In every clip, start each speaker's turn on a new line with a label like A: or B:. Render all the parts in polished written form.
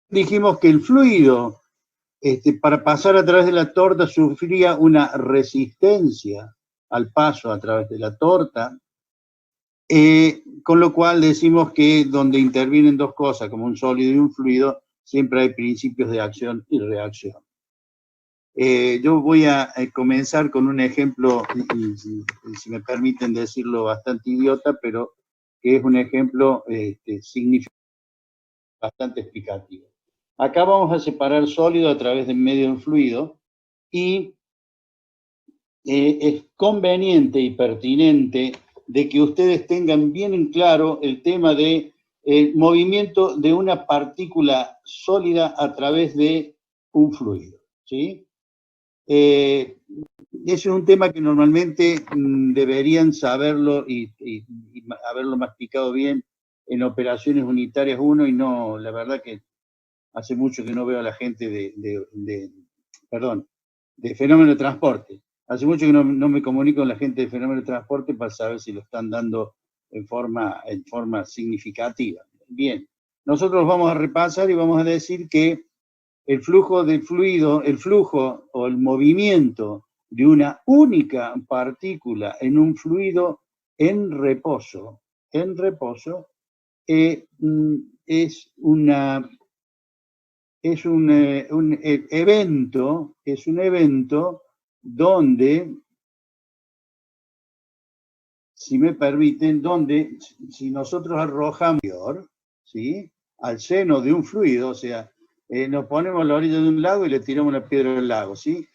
A: dijimos que el fluido, para pasar a través de la torta, sufría una resistencia al paso a través de la torta, con lo cual decimos que donde intervienen dos cosas, como un sólido y un fluido, siempre hay principios de acción y reacción. Yo voy a comenzar con un ejemplo, si me permiten decirlo, bastante idiota, pero que es un ejemplo significativo, bastante explicativo. Acá vamos a separar sólido a través del medio de un fluido y es conveniente y pertinente de que ustedes tengan bien en claro el tema de movimiento de una partícula sólida a través de un fluido, ¿sí? Ese es un tema que normalmente deberían saberlo y haberlo masticado bien en operaciones unitarias 1 y no, la verdad que hace mucho que no veo a la gente de fenómeno de transporte. Hace mucho que no me comunico con la gente de fenómeno de transporte para saber si lo están dando en forma significativa. Bien, nosotros vamos a repasar y vamos a decir que el flujo del fluido, el flujo o el movimiento de una única partícula en un fluido en reposo es un evento donde, si me permiten, donde si nosotros arrojamos, ¿sí?, al seno de un fluido, o sea, nos ponemos a la orilla de un lago y le tiramos una piedra al lago, ¿sí?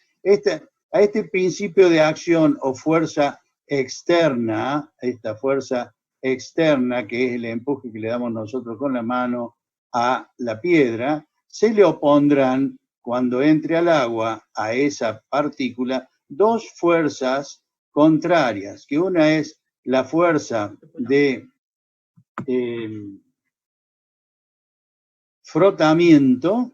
A: A este principio de acción o fuerza externa, esta fuerza externa, que es el empuje que le damos nosotros con la mano a la piedra, se le opondrán, cuando entre al agua, a esa partícula, dos fuerzas contrarias, que una es la fuerza de frotamiento,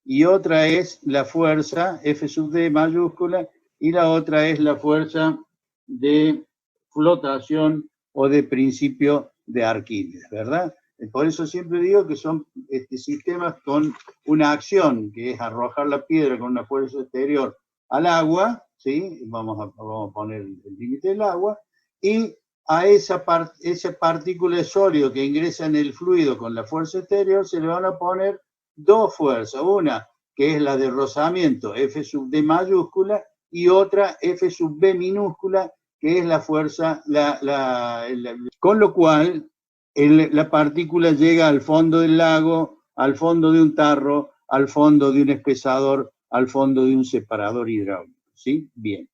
A: y otra es la fuerza F sub D mayúscula, y la otra es la fuerza de flotación o de principio de Arquímedes, ¿verdad? Por eso siempre digo que son sistemas con una acción, que es arrojar la piedra con una fuerza exterior al agua, ¿sí? Vamos a poner el límite del agua, y a esa partícula de sólido que ingresa en el fluido con la fuerza exterior se le van a poner dos fuerzas, una que es la de rozamiento, F sub D mayúscula, y otra F sub B minúscula, que es la fuerza, con lo cual la partícula llega al fondo del lago, al fondo de un tarro, al fondo de un espesador, al fondo de un separador hidráulico, ¿sí? Bien.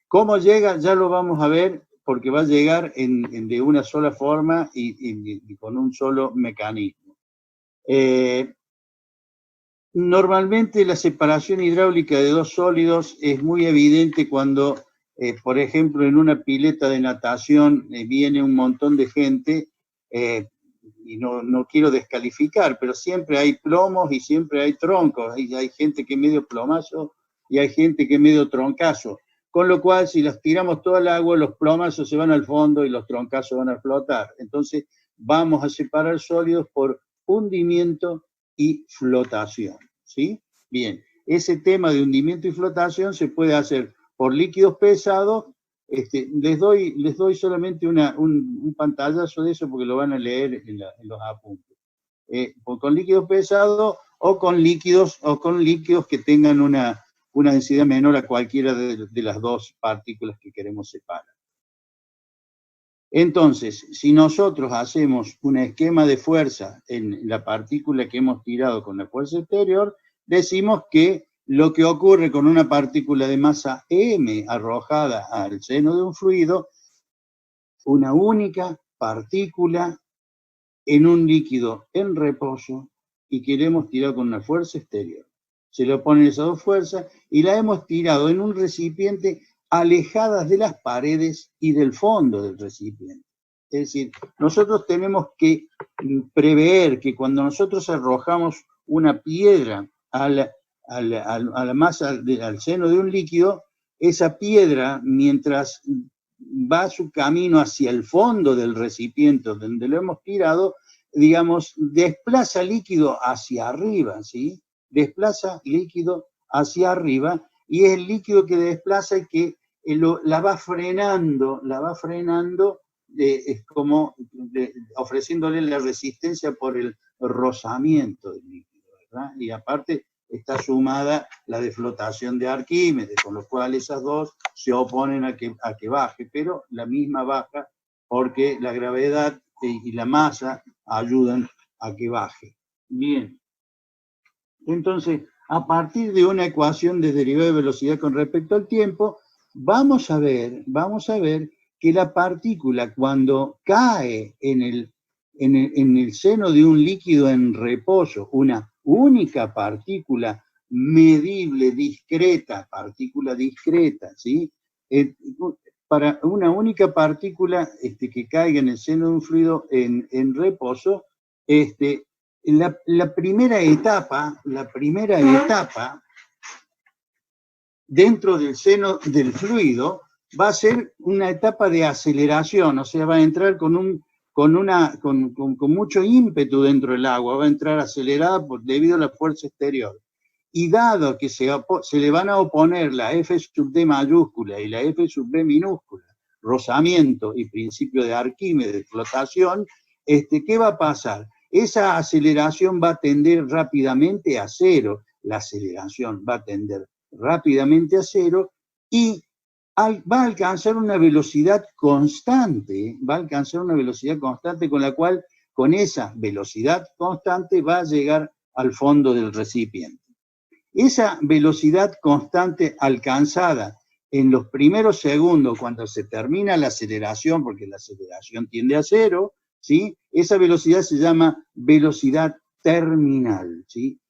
A: ¿Cómo llega? Ya lo vamos a ver, porque va a llegar de una sola forma y con un solo mecanismo. Normalmente la separación hidráulica de dos sólidos es muy evidente cuando, por ejemplo, en una pileta de natación viene un montón de gente, y no quiero descalificar, pero siempre hay plomos y siempre hay troncos, hay gente que es medio plomazo y hay gente que es medio troncazo. Con lo cual, si las tiramos todo al agua, los plomazos se van al fondo y los troncazos van a flotar. Entonces, vamos a separar sólidos por hundimiento y flotación, ¿sí? Bien, ese tema de hundimiento y flotación se puede hacer por líquidos pesados. Les doy solamente un pantallazo de eso porque lo van a leer en los apuntes. Con líquidos pesados o con líquidos que tengan una densidad menor a cualquiera de las dos partículas que queremos separar. Entonces, si nosotros hacemos un esquema de fuerza en la partícula que hemos tirado con la fuerza exterior, decimos que lo que ocurre con una partícula de masa m arrojada al seno de un fluido, una única partícula en un líquido en reposo y que le hemos tirado con una fuerza exterior. Se le oponen esas dos fuerzas y la hemos tirado en un recipiente alejadas de las paredes y del fondo del recipiente. Es decir, nosotros tenemos que prever que cuando nosotros arrojamos una piedra a la masa, al seno de un líquido, esa piedra, mientras va su camino hacia el fondo del recipiente donde lo hemos tirado, digamos, desplaza líquido hacia arriba, ¿sí? Desplaza líquido hacia arriba, y es el líquido que desplaza y que la va frenando, es como ofreciéndole la resistencia por el rozamiento del líquido, ¿verdad? Y aparte está sumada la deflotación de Arquímedes, con lo cual esas dos se oponen a que baje, pero la misma baja porque la gravedad y la masa ayudan a que baje. Bien. Entonces, a partir de una ecuación de derivada de velocidad con respecto al tiempo, vamos a ver que la partícula cuando cae en el seno de un líquido en reposo, una única partícula medible, discreta, ¿sí? Para una única partícula que caiga en el seno de un fluido en reposo, la primera etapa dentro del seno del fluido va a ser una etapa de aceleración, o sea, va a entrar con mucho ímpetu dentro del agua, va a entrar acelerada debido a la fuerza exterior. Y dado que se le van a oponer la F sub D mayúscula y la F sub B minúscula, rozamiento y principio de Arquímedes, flotación, ¿qué va a pasar? Esa aceleración va a tender rápidamente a cero, la aceleración va a tender rápidamente a cero y va a alcanzar una velocidad constante, con la cual, con esa velocidad constante, va a llegar al fondo del recipiente. Esa velocidad constante alcanzada en los primeros segundos, cuando se termina la aceleración, porque la aceleración tiende a cero, ¿sí? Esa velocidad se llama velocidad terminal, ¿sí?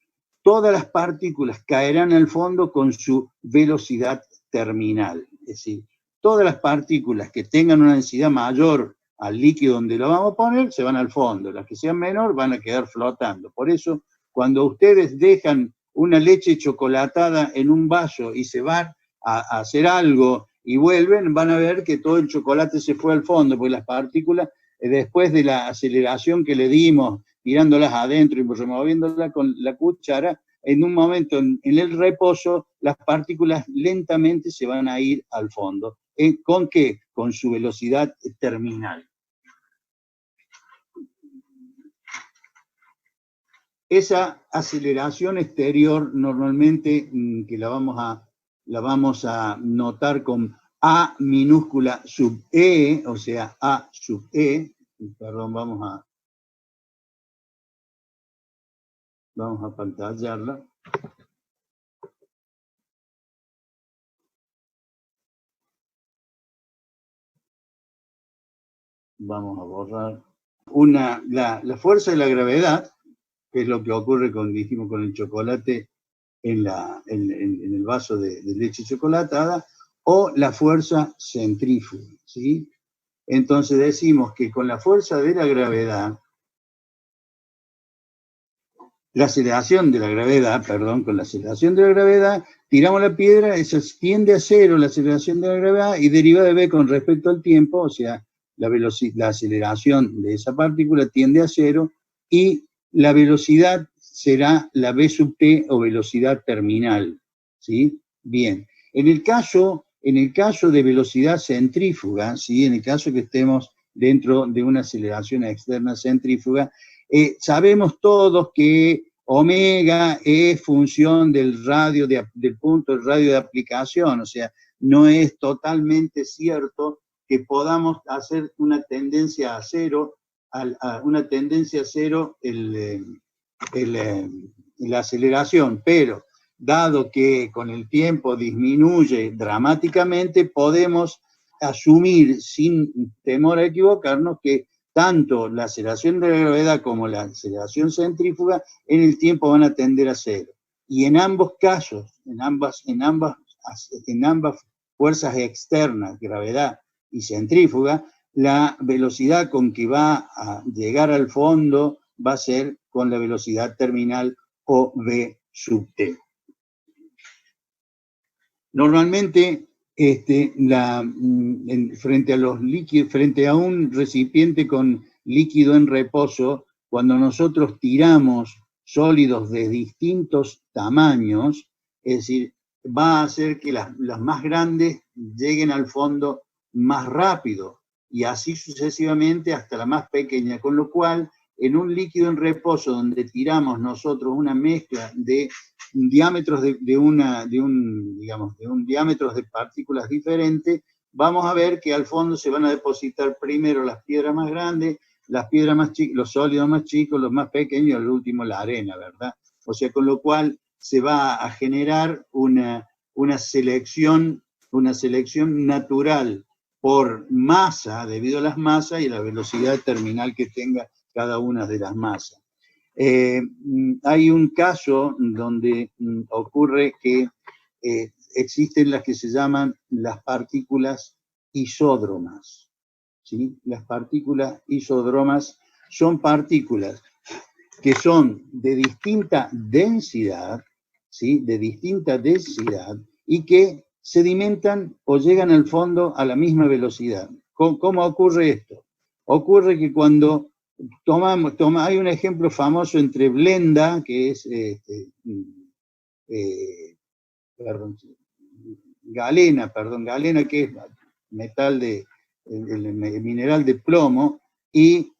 A: Todas las partículas caerán al fondo con su velocidad terminal. Es decir, todas las partículas que tengan una densidad mayor al líquido donde lo vamos a poner, se van al fondo. Las que sean menor van a quedar flotando. Por eso, cuando ustedes dejan una leche chocolatada en un vaso y se van a hacer algo y vuelven, van a ver que todo el chocolate se fue al fondo, porque las partículas, después de la aceleración que le dimos, tirándolas adentro y removiéndolas con la cuchara, en un momento en el reposo, las partículas lentamente se van a ir al fondo. ¿Con qué? Con su velocidad terminal. Esa aceleración exterior normalmente que la vamos a notar con A minúscula sub E, o sea, A sub E, perdón, vamos a pantallarla. Vamos a borrar. La fuerza de la gravedad, que es lo que ocurre dijimos, con el chocolate en el vaso de leche chocolatada, o la fuerza centrífuga, ¿sí? Entonces decimos que con la fuerza de la gravedad, con la aceleración de la gravedad, tiramos la piedra, eso tiende a cero la aceleración de la gravedad, y derivada de B con respecto al tiempo, o sea, la aceleración de esa partícula tiende a cero, y la velocidad será la V sub T, o velocidad terminal, ¿sí? Bien, en el caso de velocidad centrífuga, ¿sí? En el caso que estemos dentro de una aceleración externa centrífuga, sabemos todos que omega es función del punto del radio de aplicación, o sea, no es totalmente cierto que podamos hacer una tendencia a cero, la aceleración, pero dado que con el tiempo disminuye dramáticamente, podemos asumir sin temor a equivocarnos que tanto la aceleración de la gravedad como la aceleración centrífuga en el tiempo van a tender a cero. Y en ambos casos, en ambas fuerzas externas, gravedad y centrífuga, la velocidad con que va a llegar al fondo va a ser con la velocidad terminal, o V sub T. Normalmente, frente a un recipiente con líquido en reposo, cuando nosotros tiramos sólidos de distintos tamaños, es decir, va a hacer que las más grandes lleguen al fondo más rápido, y así sucesivamente hasta la más pequeña, con lo cual en un líquido en reposo donde tiramos nosotros una mezcla de diámetros de diámetros de partículas diferentes, vamos a ver que al fondo se van a depositar primero las piedras más grandes, las piedras más chicas, los sólidos más chicos, los más pequeños, al último la arena, ¿verdad? O sea, con lo cual se va a generar una selección natural por masa, debido a las masas y la velocidad terminal que tenga cada una de las masas. Hay un caso donde ocurre que existen las que se llaman las partículas isódromas, ¿sí? Las partículas isódromas son partículas que son de distinta densidad, ¿sí? De distinta densidad, y que sedimentan o llegan al fondo a la misma velocidad. ¿Cómo ocurre esto? Ocurre que cuando hay un ejemplo famoso entre blenda, que es galena, que es metal el mineral de plomo, y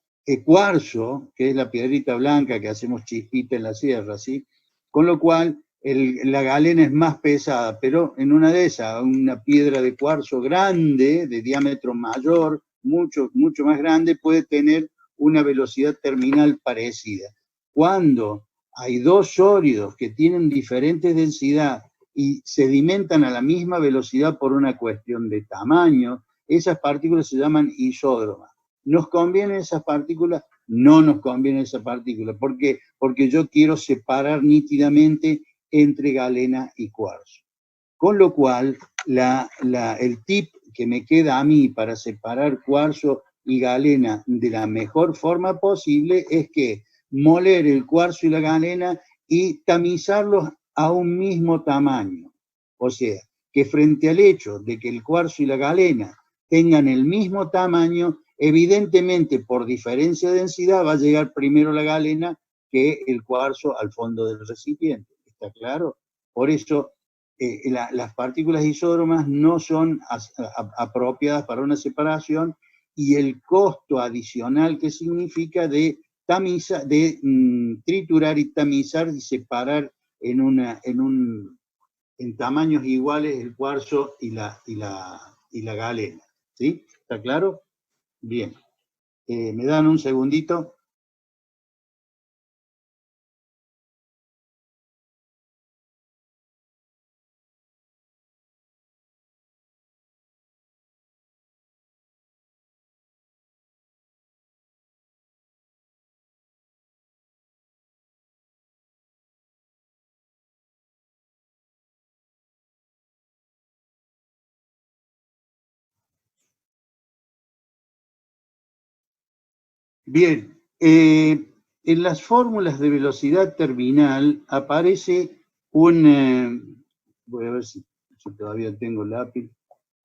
A: cuarzo, que es la piedrita blanca que hacemos chispita en la sierra, ¿sí? Con lo cual la galena es más pesada, pero en una de esas, una piedra de cuarzo grande, de diámetro mayor, mucho más grande, puede tener una velocidad terminal parecida. Cuando hay dos sólidos que tienen diferentes densidad y sedimentan a la misma velocidad por una cuestión de tamaño, esas partículas se llaman isódromas. ¿Nos convienen esas partículas? No nos conviene esa partícula. ¿Por qué? Porque yo quiero separar nítidamente entre galena y cuarzo. Con lo cual, el tip que me queda a mí para separar cuarzo y galena de la mejor forma posible es que moler el cuarzo y la galena y tamizarlos a un mismo tamaño. O sea, que frente al hecho de que el cuarzo y la galena tengan el mismo tamaño, evidentemente por diferencia de densidad va a llegar primero la galena que el cuarzo al fondo del recipiente. ¿Está claro? Por eso las partículas isódromas no son apropiadas para una separación, y el costo adicional que significa de triturar y tamizar y separar en tamaños iguales el cuarzo y la galena. ¿Sí? ¿Está claro? Bien. ¿Me dan un segundito? Bien, en las fórmulas de velocidad terminal aparece voy a ver si todavía tengo el lápiz,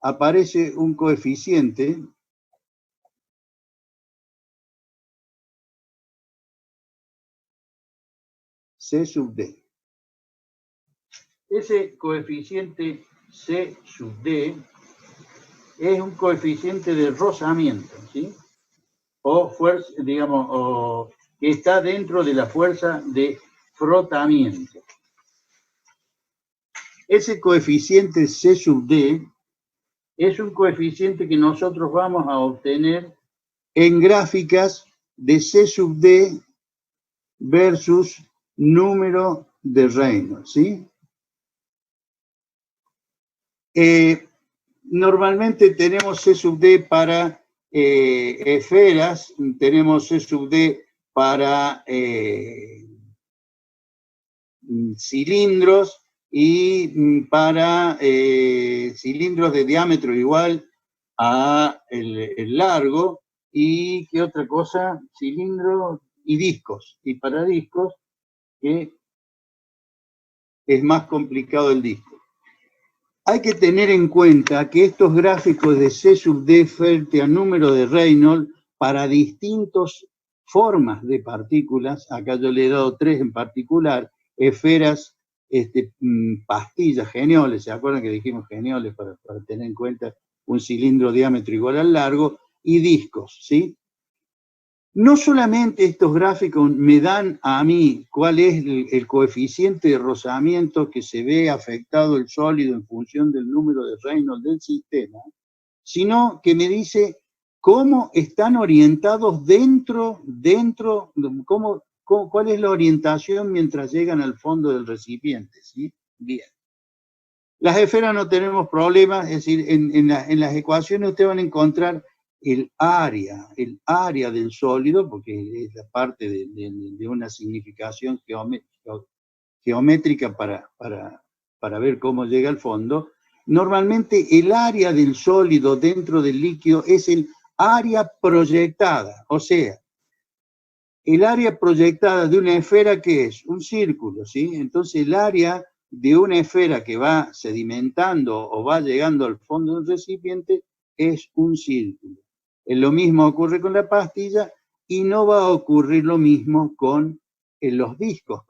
A: aparece un coeficiente C sub D. Ese coeficiente C sub D es un coeficiente de rozamiento, ¿sí? O fuerza, digamos, que está dentro de la fuerza de frotamiento. Ese coeficiente C sub D es un coeficiente que nosotros vamos a obtener en gráficas de C sub D versus número de Reynolds, ¿sí? Normalmente tenemos C sub D para esferas, tenemos C sub D para cilindros y para cilindros de diámetro igual a el largo, y ¿qué otra cosa? Cilindros y discos. Y para discos, que es más complicado el disco. Hay que tener en cuenta que estos gráficos de C sub D frente al número de Reynolds para distintos formas de partículas, acá yo le he dado 3 en particular, esferas, pastillas, genioles, ¿se acuerdan que dijimos genioles para tener en cuenta un cilindro diámetro igual al largo, y discos, ¿sí? No solamente estos gráficos me dan a mí cuál es el coeficiente de rozamiento que se ve afectado el sólido en función del número de Reynolds del sistema, sino que me dice cómo están orientados cuál es la orientación mientras llegan al fondo del recipiente, ¿sí? Bien. Las esferas no tenemos problemas, es decir, en las ecuaciones ustedes van a encontrar el área del sólido, porque es la parte de una significación geométrica para ver cómo llega al fondo. Normalmente el área del sólido dentro del líquido es el área proyectada, o sea, el área proyectada de una esfera, ¿qué es? Un círculo, ¿sí? Entonces el área de una esfera que va sedimentando o va llegando al fondo del recipiente es un círculo. Lo mismo ocurre con la pastilla y no va a ocurrir lo mismo con los discos.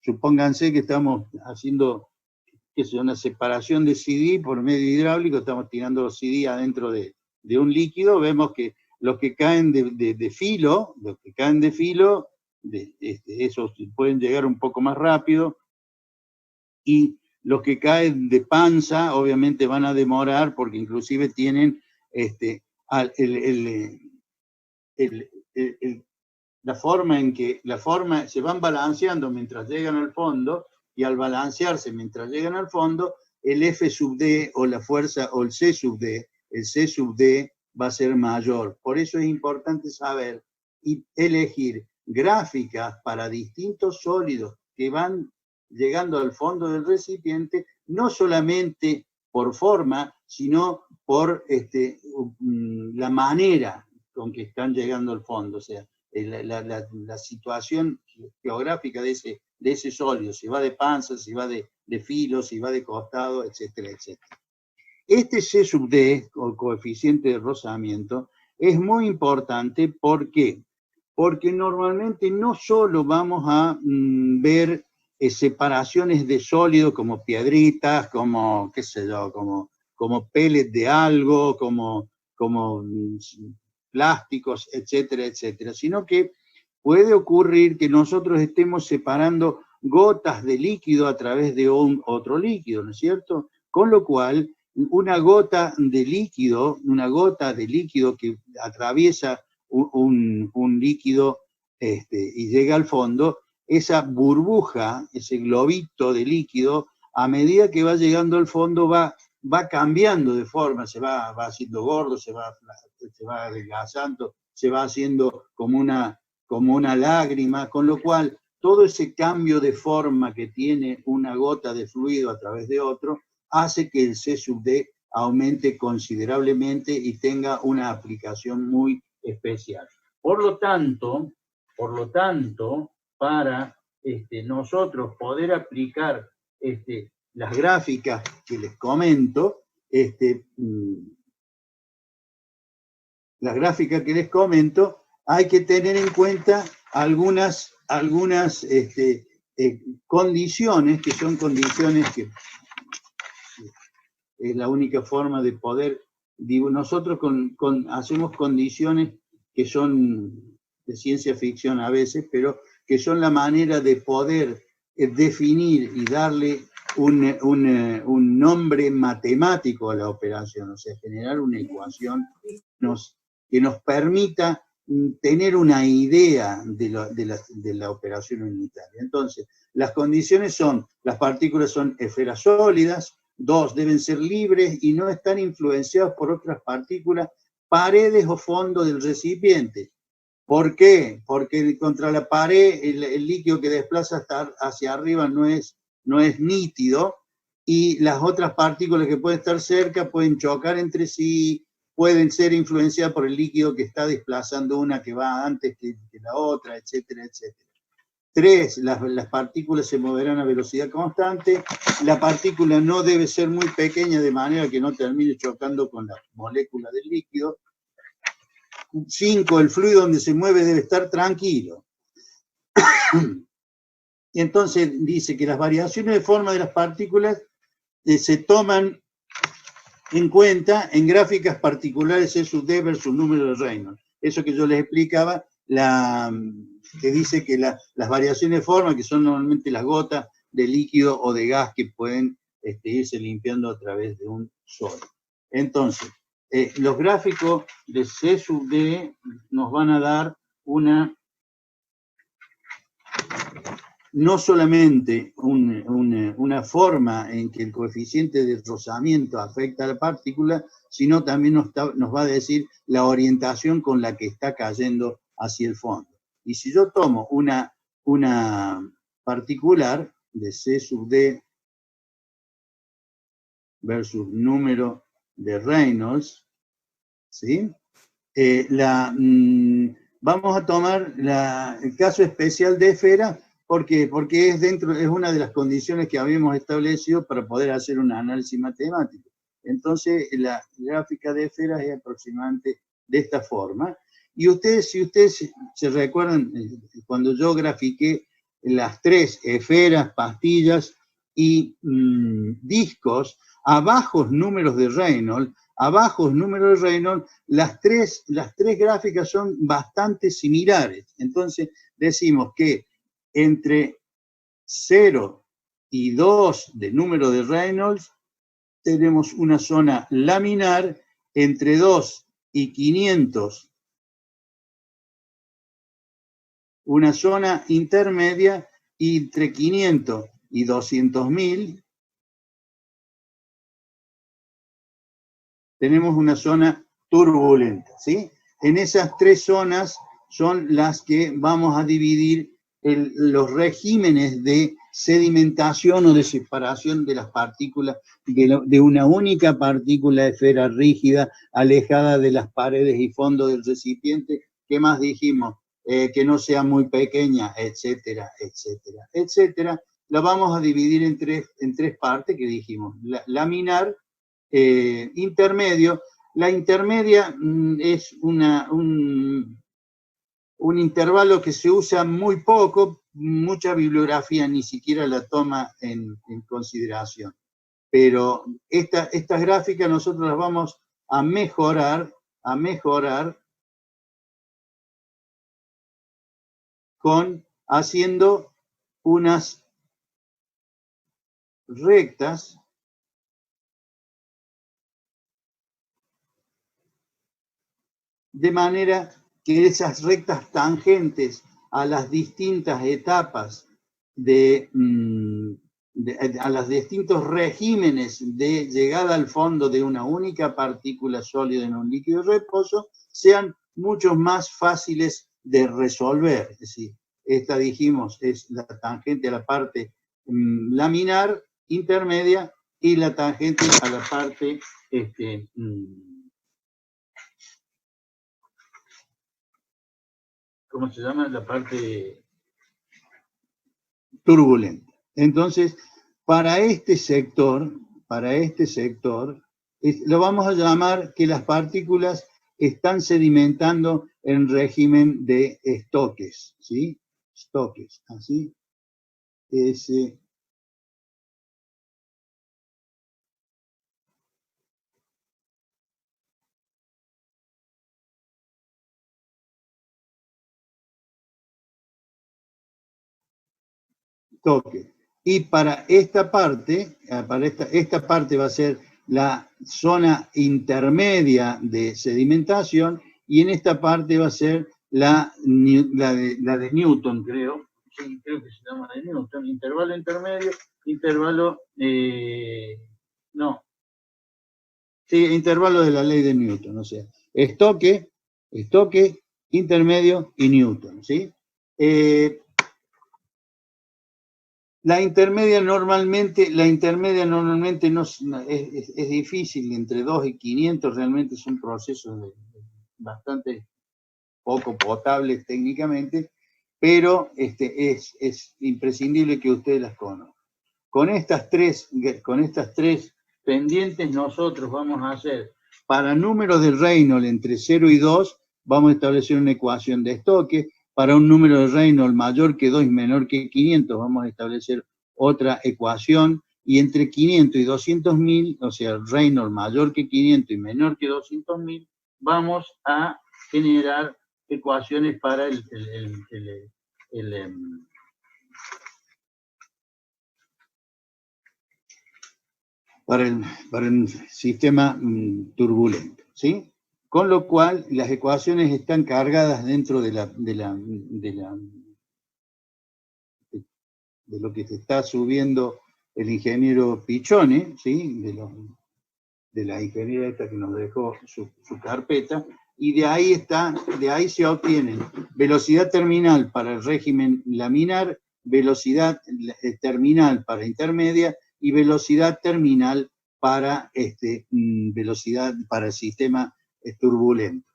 A: Supónganse que estamos haciendo una separación de CD por medio hidráulico, estamos tirando los CD adentro de un líquido, vemos que los que caen de filo, esos pueden llegar un poco más rápido, y los que caen de panza obviamente van a demorar porque inclusive tienen la forma se van balanceando mientras llegan al fondo, y al balancearse mientras llegan al fondo, el F sub D o la fuerza o el C sub D va a ser mayor. Por eso es importante saber y elegir gráficas para distintos sólidos que van llegando al fondo del recipiente, no solamente por forma, sino por la manera con que están llegando al fondo, o sea, la situación geográfica de ese sólido, si va de panza, si va de filo, si va de costado, etcétera, etcétera. Este C sub D, o coeficiente de rozamiento, es muy importante. ¿Por qué? Porque normalmente no solo vamos a ver separaciones de sólidos como piedritas, como, qué sé yo, como pellets de algo, como plásticos, etcétera, etcétera, sino que puede ocurrir que nosotros estemos separando gotas de líquido a través de otro líquido, ¿no es cierto? Con lo cual, una gota de líquido que atraviesa un líquido y llega al fondo, esa burbuja, ese globito de líquido, a medida que va llegando al fondo va cambiando de forma, se va haciendo gordo, se va adelgazando, se va haciendo como una lágrima, con lo cual todo ese cambio de forma que tiene una gota de fluido a través de otro hace que el C sub D aumente considerablemente y tenga una aplicación muy especial. Por lo tanto, para nosotros poder aplicar las gráficas que les comento, hay que tener en cuenta algunas condiciones, que son condiciones que es la única forma de poder, nosotros hacemos condiciones que son de ciencia ficción a veces, pero que son la manera de poder definir y darle un nombre matemático a la operación, o sea, generar una ecuación que nos permita tener una idea de la operación unitaria. Entonces, las condiciones son: las partículas son esferas sólidas; 2, deben ser libres y no están influenciados por otras partículas, paredes o fondo del recipiente. ¿Por qué? Porque contra la pared el líquido que desplaza hacia arriba no es nítido, y las otras partículas que pueden estar cerca pueden chocar entre sí, pueden ser influenciadas por el líquido que está desplazando una que va antes que la otra, etcétera, etcétera. 3, las partículas se moverán a velocidad constante. La partícula no debe ser muy pequeña de manera que no termine chocando con la molécula del líquido. 5 el fluido donde se mueve debe estar tranquilo. Y entonces dice que las variaciones de forma de las partículas se toman en cuenta en gráficas particulares E sub d versus número de Reynolds. Eso que yo les explicaba, que dice que las variaciones de forma, que son normalmente las gotas de líquido o de gas que pueden irse limpiando a través de un sol. Entonces, los gráficos de C sub d nos van a dar no solamente una forma en que el coeficiente de rozamiento afecta a la partícula, sino también nos va a decir la orientación con la que está cayendo hacia el fondo. Y si yo tomo una particular de C sub d versus número de Reynolds, ¿sí? Vamos a tomar el caso especial de esfera. ¿Por qué? Porque es una de las condiciones que habíamos establecido para poder hacer un análisis matemático. Entonces, la gráfica de esferas es aproximadamente de esta forma. Y si ustedes se recuerdan, cuando yo grafiqué las 3 esferas, pastillas y discos a bajos números de Reynolds, las tres gráficas son bastante similares. Entonces, decimos que entre 0 y 2 de número de Reynolds tenemos una zona laminar, entre 2 y 500 una zona intermedia, y entre 500 y 200.000 tenemos una zona turbulenta, ¿sí? En esas 3 zonas son las que vamos a dividir los regímenes de sedimentación o de separación de las partículas, de una única partícula de esfera rígida, alejada de las paredes y fondo del recipiente. ¿Qué más dijimos? Que no sea muy pequeña, etcétera, etcétera, etcétera. La vamos a dividir en tres partes que dijimos. Laminar, intermedio. La intermedia es un intervalo que se usa muy poco, mucha bibliografía ni siquiera la toma en consideración. Pero estas gráficas nosotros las vamos a mejorar haciendo unas rectas de manera que esas rectas tangentes a las distintas etapas a los distintos regímenes de llegada al fondo de una única partícula sólida en un líquido de reposo sean mucho más fáciles de resolver. Es decir, esta dijimos es la tangente a la parte laminar, intermedia, y la tangente a la parte ¿cómo se llama? La parte turbulenta. Entonces, para este sector, lo vamos a llamar que las partículas están sedimentando en régimen de estoques, ¿sí? Estoques, así. Toque. Y para esta parte, esta parte va a ser la zona intermedia de sedimentación, y en esta parte va a ser la de Newton, creo. Sí, creo que se llama de Newton. Intervalo intermedio, intervalo... no. Sí, intervalo de la ley de Newton, o sea, estoque, intermedio y Newton, ¿sí? La intermedia normalmente no es difícil, entre 2 y 500 realmente son procesos bastante poco potables técnicamente, pero es imprescindible que ustedes las conozcan. Con estas tres pendientes nosotros vamos a hacer, para números de Reynolds entre 0 y 2, vamos a establecer una ecuación de estoque. Para un número de Reynolds mayor que 2 y menor que 500, vamos a establecer otra ecuación. Y entre 500 y 200.000, o sea, Reynolds mayor que 500 y menor que 200.000, vamos a generar ecuaciones para para el sistema turbulento, ¿sí? Con lo cual, las ecuaciones están cargadas dentro de lo que se está subiendo el ingeniero Pichone, ¿sí? De la ingeniera esta que nos dejó su carpeta, y de ahí se obtienen velocidad terminal para el régimen laminar, velocidad terminal para intermedia y velocidad terminal para velocidad para el sistema turbulento.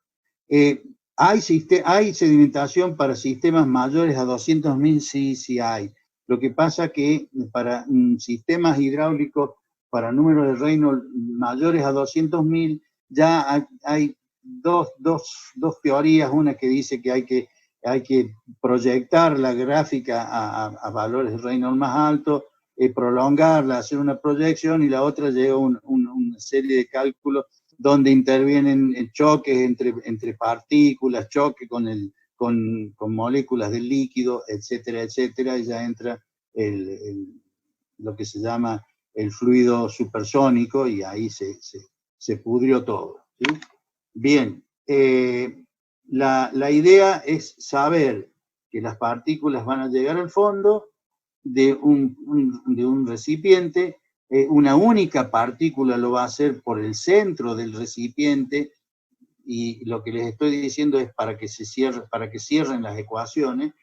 A: ¿Hay sedimentación para sistemas mayores a 200.000? Sí hay. Lo que pasa que para sistemas hidráulicos, para números de Reynolds mayores a 200.000, ya hay dos teorías. Una que dice que hay que proyectar la gráfica a valores de Reynolds más altos, prolongarla, hacer una proyección, y la otra lleva una serie de cálculos donde intervienen choques entre partículas, choque con moléculas del líquido, etcétera, etcétera, y ya entra lo que se llama el fluido supersónico, y ahí se pudrió todo, ¿sí? Bien, la idea es saber que las partículas van a llegar al fondo de un recipiente. Una única partícula lo va a hacer por el centro del recipiente, y lo que les estoy diciendo es para que cierren las ecuaciones,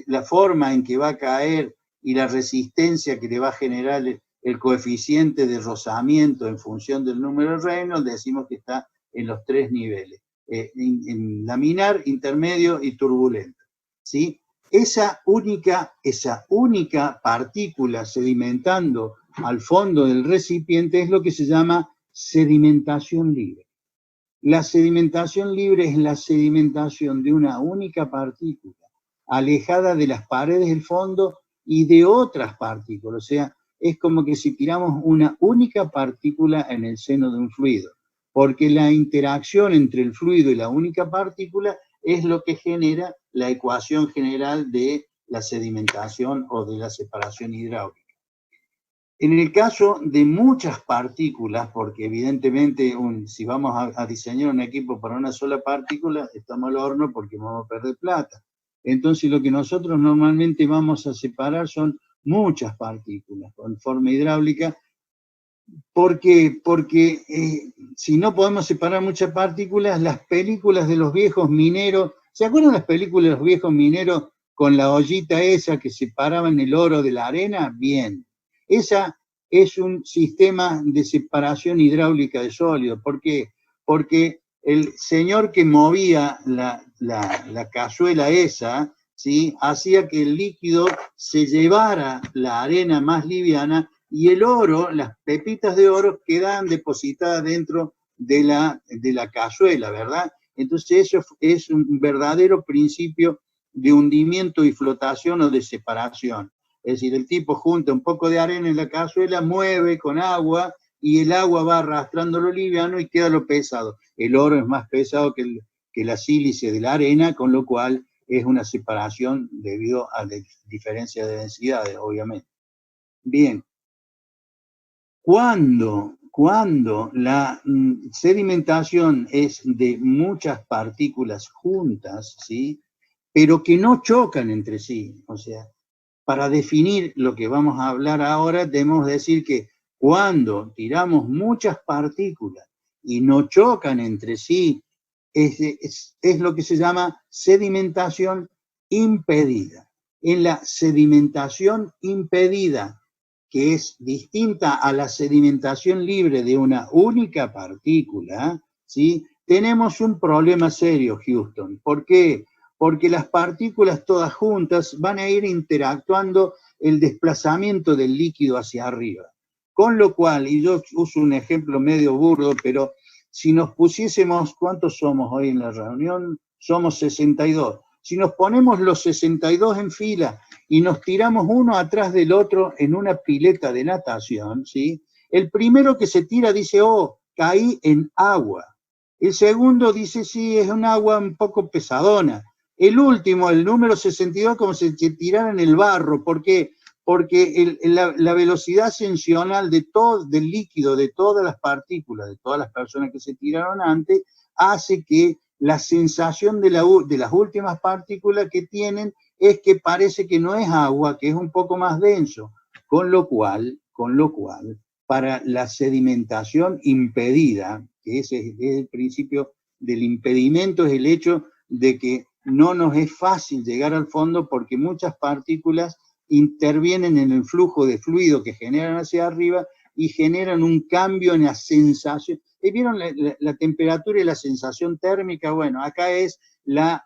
A: la forma en que va a caer y la resistencia que le va a generar el coeficiente de rozamiento en función del número de Reynolds, decimos que está en los 3 niveles, en laminar, intermedio y turbulento, ¿sí? Esa única partícula sedimentando al fondo del recipiente es lo que se llama sedimentación libre. La sedimentación libre es la sedimentación de una única partícula, alejada de las paredes del fondo y de otras partículas. O sea, es como que si tiramos una única partícula en el seno de un fluido, porque la interacción entre el fluido y la única partícula es lo que genera la ecuación general de la sedimentación o de la separación hidráulica. En el caso de muchas partículas, porque evidentemente si vamos a diseñar un equipo para una sola partícula, estamos al horno porque vamos a perder plata. Entonces lo que nosotros normalmente vamos a separar son muchas partículas con forma hidráulica. ¿Por qué? Porque si no podemos separar muchas partículas, las películas de los viejos mineros, ¿se acuerdan las películas de los viejos mineros con la ollita esa que separaban el oro de la arena? Bien. Esa es un sistema de separación hidráulica de sólidos. ¿Por qué? Porque el señor que movía la cazuela esa, ¿sí?, hacía que el líquido se llevara la arena más liviana, y el oro, las pepitas de oro, quedaban depositadas dentro de la cazuela, ¿verdad? Entonces eso es un verdadero principio de hundimiento y flotación o de separación. Es decir, el tipo junta un poco de arena en la cazuela, mueve con agua, y el agua va arrastrando lo liviano y queda lo pesado. El oro es más pesado que la sílice de la arena, con lo cual es una separación debido a la diferencia de densidades, obviamente. Bien. Cuando la sedimentación es de muchas partículas juntas, ¿sí?, pero que no chocan entre sí, o sea, para definir lo que vamos a hablar ahora, debemos decir que cuando tiramos muchas partículas y no chocan entre sí, es lo que se llama sedimentación impedida. En la sedimentación impedida, que es distinta a la sedimentación libre de una única partícula, ¿sí?, tenemos un problema serio, Houston. ¿Por qué? Porque las partículas todas juntas van a ir interactuando el desplazamiento del líquido hacia arriba. Con lo cual, y yo uso un ejemplo medio burdo, pero Si nos pusiésemos, ¿cuántos somos hoy en la reunión? Somos 62. Si nos ponemos los 62 en fila y nos tiramos uno atrás del otro en una pileta de natación, ¿sí? El primero que se tira dice, oh, caí en agua. El segundo dice, sí, es un agua un poco pesadona. El último, el número 62, como si se tirara en el barro. ¿Por qué? Porque la velocidad ascensional de todo, del líquido, de todas las partículas, de todas las personas que se tiraron antes, hace que la sensación de las últimas partículas que tienen es que parece que no es agua, que es un poco más denso, con lo cual, para la sedimentación impedida, que ese es el principio del impedimento, es el hecho de que no nos es fácil llegar al fondo porque muchas partículas intervienen en el flujo de fluido que generan hacia arriba y generan un cambio en la sensación. ¿Vieron la temperatura y la sensación térmica? Bueno, acá es la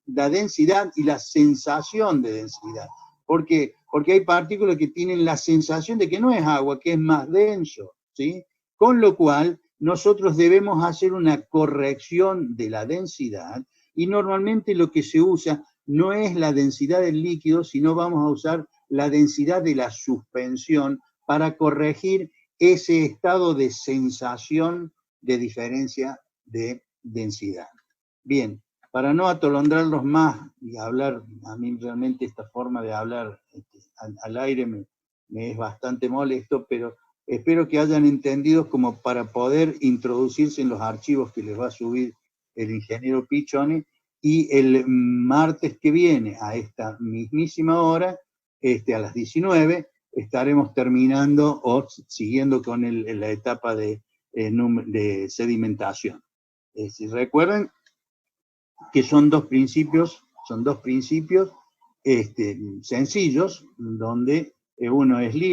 A: densidad y la sensación de densidad. ¿Por qué? Porque hay partículas que tienen la sensación de que no es agua, que es más denso, ¿sí? Con lo cual, nosotros debemos hacer una corrección de la densidad y normalmente lo que se usa no es la densidad del líquido, sino vamos a usar la densidad de la suspensión para corregir ese estado de sensación de diferencia de densidad. Bien, para no atolondrarlos más y hablar, a mí realmente esta forma de hablar al aire me es bastante molesto, pero espero que hayan entendido como para poder introducirse en los archivos que les va a subir el ingeniero Pichoni, y el martes que viene, a esta mismísima hora, a las 19, estaremos terminando o siguiendo con la etapa de sedimentación. Si recuerdan que son dos principios sencillos, donde uno es libre.